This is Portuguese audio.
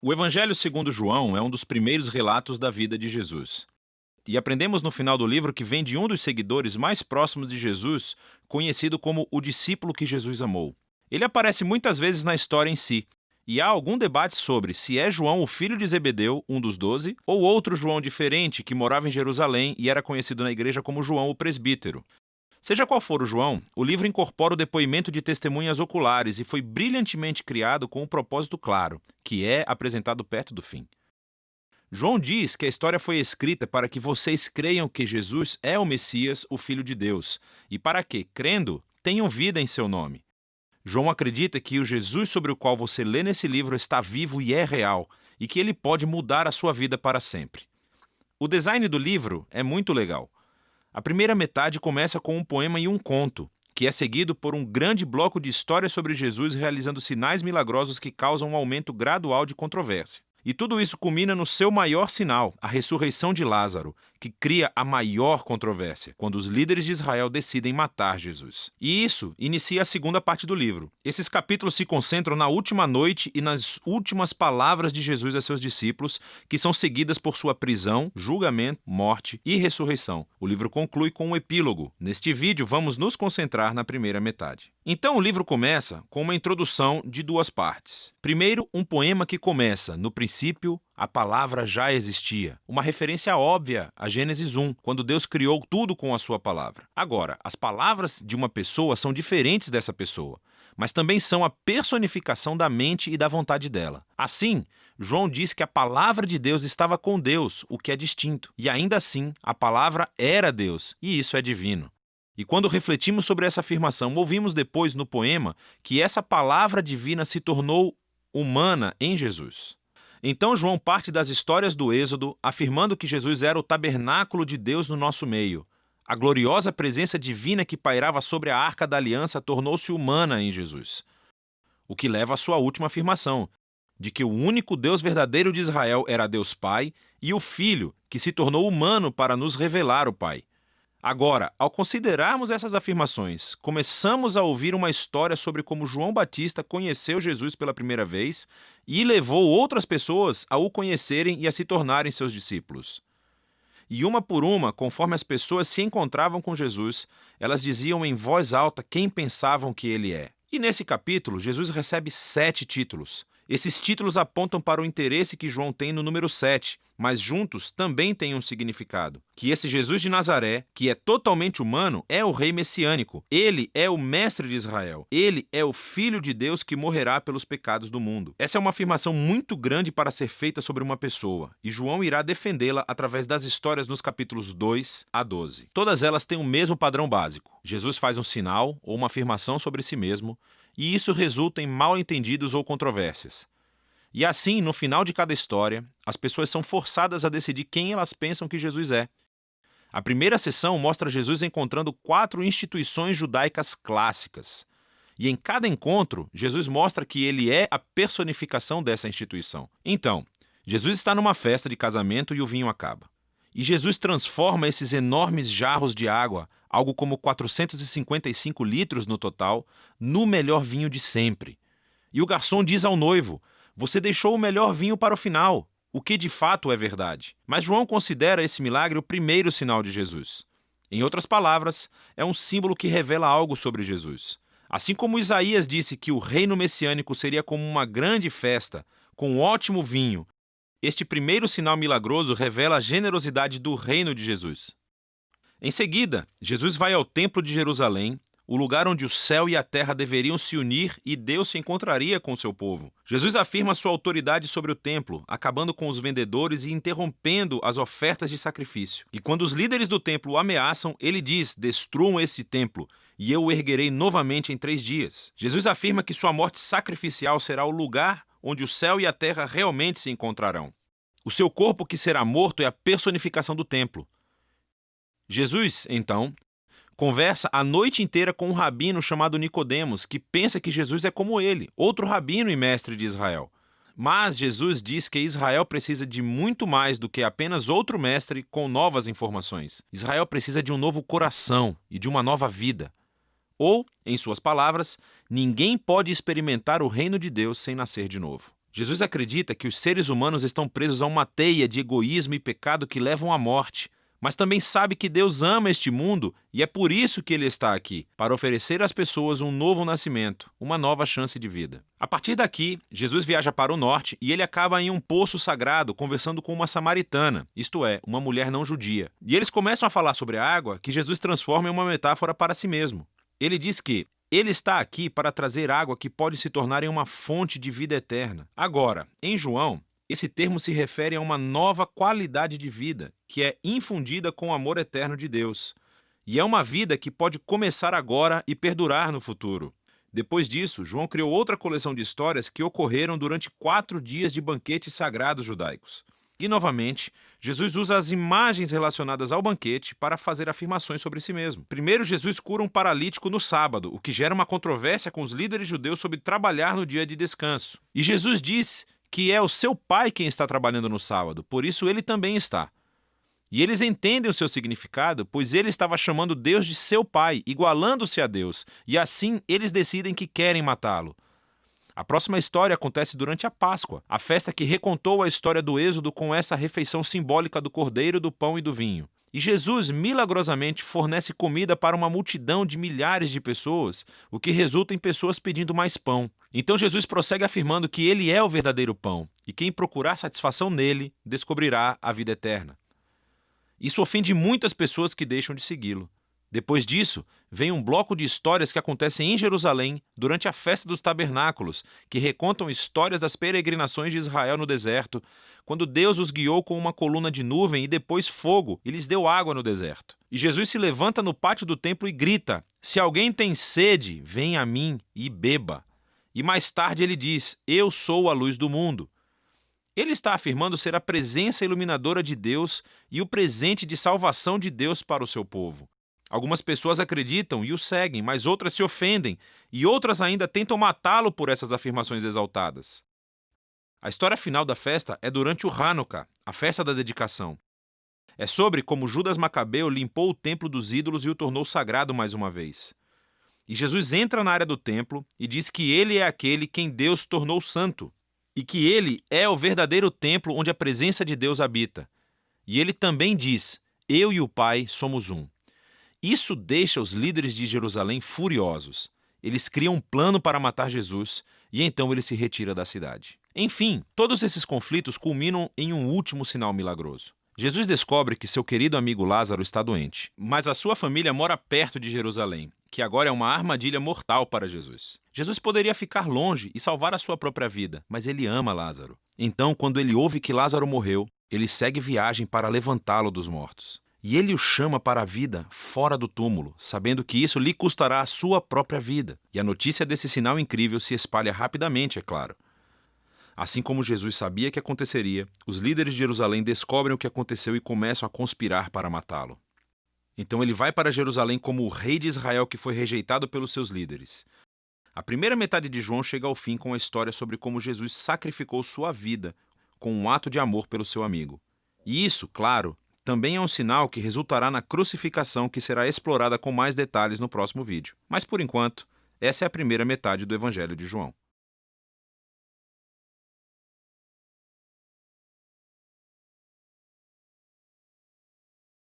O Evangelho segundo João é um dos primeiros relatos da vida de Jesus. E aprendemos no final do livro que vem de um dos seguidores mais próximos de Jesus, conhecido como o discípulo que Jesus amou. Ele aparece muitas vezes na história em si, e há algum debate sobre se é João o filho de Zebedeu, um dos 12, ou outro João diferente que morava em Jerusalém e era conhecido na igreja como João o presbítero. Seja qual for o João, o livro incorpora o depoimento de testemunhas oculares e foi brilhantemente criado com um propósito claro, que é apresentado perto do fim. João diz que a história foi escrita para que vocês creiam que Jesus é o Messias, o Filho de Deus, e para que, crendo, tenham vida em seu nome. João acredita que o Jesus sobre o qual você lê nesse livro está vivo e é real, e que ele pode mudar a sua vida para sempre. O design do livro é muito legal. A primeira metade começa com um poema e um conto, que é seguido por um grande bloco de histórias sobre Jesus realizando sinais milagrosos que causam um aumento gradual de controvérsia. E tudo isso culmina no seu maior sinal, a ressurreição de Lázaro, que cria a maior controvérsia, quando os líderes de Israel decidem matar Jesus. E isso inicia a segunda parte do livro. Esses capítulos se concentram na última noite e nas últimas palavras de Jesus a seus discípulos, que são seguidas por sua prisão, julgamento, morte e ressurreição. O livro conclui com um epílogo. Neste vídeo, vamos nos concentrar na primeira metade. Então, o livro começa com uma introdução de duas partes. Primeiro, um poema que começa: no princípio, a palavra já existia. Uma referência óbvia a Gênesis 1, quando Deus criou tudo com a sua palavra. Agora, as palavras de uma pessoa são diferentes dessa pessoa, mas também são a personificação da mente e da vontade dela. Assim, João diz que a palavra de Deus estava com Deus, o que é distinto. E ainda assim, a palavra era Deus, e isso é divino. E quando refletimos sobre essa afirmação, ouvimos depois no poema que essa palavra divina se tornou humana em Jesus. Então João parte das histórias do Êxodo, afirmando que Jesus era o tabernáculo de Deus no nosso meio. A gloriosa presença divina que pairava sobre a Arca da Aliança tornou-se humana em Jesus. O que leva à sua última afirmação, de que o único Deus verdadeiro de Israel era Deus Pai e o Filho, que se tornou humano para nos revelar o Pai. Agora, ao considerarmos essas afirmações, começamos a ouvir uma história sobre como João Batista conheceu Jesus pela primeira vez e levou outras pessoas a o conhecerem e a se tornarem seus discípulos. E uma por uma, conforme as pessoas se encontravam com Jesus, elas diziam em voz alta quem pensavam que ele é. E nesse capítulo, Jesus recebe 7 títulos. Esses títulos apontam para o interesse que João tem no número 7, mas juntos também têm um significado. Que esse Jesus de Nazaré, que é totalmente humano, é o rei messiânico. Ele é o mestre de Israel. Ele é o Filho de Deus que morrerá pelos pecados do mundo. Essa é uma afirmação muito grande para ser feita sobre uma pessoa, e João irá defendê-la através das histórias nos capítulos 2 a 12. Todas elas têm o mesmo padrão básico. Jesus faz um sinal ou uma afirmação sobre si mesmo, e isso resulta em mal-entendidos ou controvérsias. E assim, no final de cada história, as pessoas são forçadas a decidir quem elas pensam que Jesus é. A primeira sessão mostra Jesus encontrando 4 instituições judaicas clássicas. E em cada encontro, Jesus mostra que ele é a personificação dessa instituição. Então, Jesus está numa festa de casamento e o vinho acaba. E Jesus transforma esses enormes jarros de água, algo como 455 litros no total, no melhor vinho de sempre. E o garçom diz ao noivo: "Você deixou o melhor vinho para o final", o que de fato é verdade. Mas João considera esse milagre o primeiro sinal de Jesus. Em outras palavras, é um símbolo que revela algo sobre Jesus. Assim como Isaías disse que o reino messiânico seria como uma grande festa, com ótimo vinho, este primeiro sinal milagroso revela a generosidade do reino de Jesus. Em seguida, Jesus vai ao Templo de Jerusalém, o lugar onde o céu e a terra deveriam se unir e Deus se encontraria com seu povo. Jesus afirma sua autoridade sobre o templo, acabando com os vendedores e interrompendo as ofertas de sacrifício. E quando os líderes do templo o ameaçam, ele diz: "Destruam esse templo, e eu o erguerei novamente em 3 dias." Jesus afirma que sua morte sacrificial será o lugar onde o céu e a terra realmente se encontrarão. O seu corpo que será morto é a personificação do templo. Jesus, então, conversa a noite inteira com um rabino chamado Nicodemos, que pensa que Jesus é como ele, outro rabino e mestre de Israel. Mas Jesus diz que Israel precisa de muito mais do que apenas outro mestre com novas informações. Israel precisa de um novo coração e de uma nova vida. Ou, em suas palavras, ninguém pode experimentar o reino de Deus sem nascer de novo. Jesus acredita que os seres humanos estão presos a uma teia de egoísmo e pecado que levam à morte, mas também sabe que Deus ama este mundo e é por isso que ele está aqui, para oferecer às pessoas um novo nascimento, uma nova chance de vida. A partir daqui, Jesus viaja para o norte e ele acaba em um poço sagrado conversando com uma samaritana, isto é, uma mulher não judia. E eles começam a falar sobre a água que Jesus transforma em uma metáfora para si mesmo. Ele diz que ele está aqui para trazer água que pode se tornar em uma fonte de vida eterna. Agora, em João, esse termo se refere a uma nova qualidade de vida, que é infundida com o amor eterno de Deus. E é uma vida que pode começar agora e perdurar no futuro. Depois disso, João criou outra coleção de histórias que ocorreram durante 4 dias de banquetes sagrados judaicos. E, novamente, Jesus usa as imagens relacionadas ao banquete para fazer afirmações sobre si mesmo. Primeiro, Jesus cura um paralítico no sábado, o que gera uma controvérsia com os líderes judeus sobre trabalhar no dia de descanso. E Jesus diz que é o seu pai quem está trabalhando no sábado, por isso ele também está. E eles entendem o seu significado, pois ele estava chamando Deus de seu pai, igualando-se a Deus, e assim eles decidem que querem matá-lo. A próxima história acontece durante a Páscoa, a festa que recontou a história do Êxodo com essa refeição simbólica do cordeiro, do pão e do vinho. E Jesus, milagrosamente, fornece comida para uma multidão de milhares de pessoas, o que resulta em pessoas pedindo mais pão. Então Jesus prossegue afirmando que ele é o verdadeiro pão, e quem procurar satisfação nele, descobrirá a vida eterna. Isso ofende muitas pessoas que deixam de segui-lo. Depois disso, vem um bloco de histórias que acontecem em Jerusalém durante a festa dos tabernáculos, que recontam histórias das peregrinações de Israel no deserto, quando Deus os guiou com uma coluna de nuvem e depois fogo e lhes deu água no deserto. E Jesus se levanta no pátio do templo e grita: "Se alguém tem sede, venha a mim e beba." E mais tarde ele diz: "Eu sou a luz do mundo." Ele está afirmando ser a presença iluminadora de Deus e o presente de salvação de Deus para o seu povo. Algumas pessoas acreditam e o seguem, mas outras se ofendem, e outras ainda tentam matá-lo por essas afirmações exaltadas. A história final da festa é durante o Hanukkah, a festa da dedicação. É sobre como Judas Macabeu limpou o templo dos ídolos e o tornou sagrado mais uma vez. E Jesus entra na área do templo e diz que ele é aquele quem Deus tornou santo, e que ele é o verdadeiro templo onde a presença de Deus habita. E ele também diz: "Eu e o Pai somos um." Isso deixa os líderes de Jerusalém furiosos. Eles criam um plano para matar Jesus e então ele se retira da cidade. Enfim, todos esses conflitos culminam em um último sinal milagroso. Jesus descobre que seu querido amigo Lázaro está doente, mas a sua família mora perto de Jerusalém, que agora é uma armadilha mortal para Jesus. Jesus poderia ficar longe e salvar a sua própria vida, mas ele ama Lázaro. Então, quando ele ouve que Lázaro morreu, ele segue viagem para levantá-lo dos mortos. E ele o chama para a vida fora do túmulo, sabendo que isso lhe custará a sua própria vida. E a notícia desse sinal incrível se espalha rapidamente, é claro. Assim como Jesus sabia que aconteceria, os líderes de Jerusalém descobrem o que aconteceu e começam a conspirar para matá-lo. Então ele vai para Jerusalém como o rei de Israel que foi rejeitado pelos seus líderes. A primeira metade de João chega ao fim com a história sobre como Jesus sacrificou sua vida com um ato de amor pelo seu amigo. E isso, claro, também é um sinal que resultará na crucificação que será explorada com mais detalhes no próximo vídeo. Mas por enquanto, essa é a primeira metade do Evangelho de João.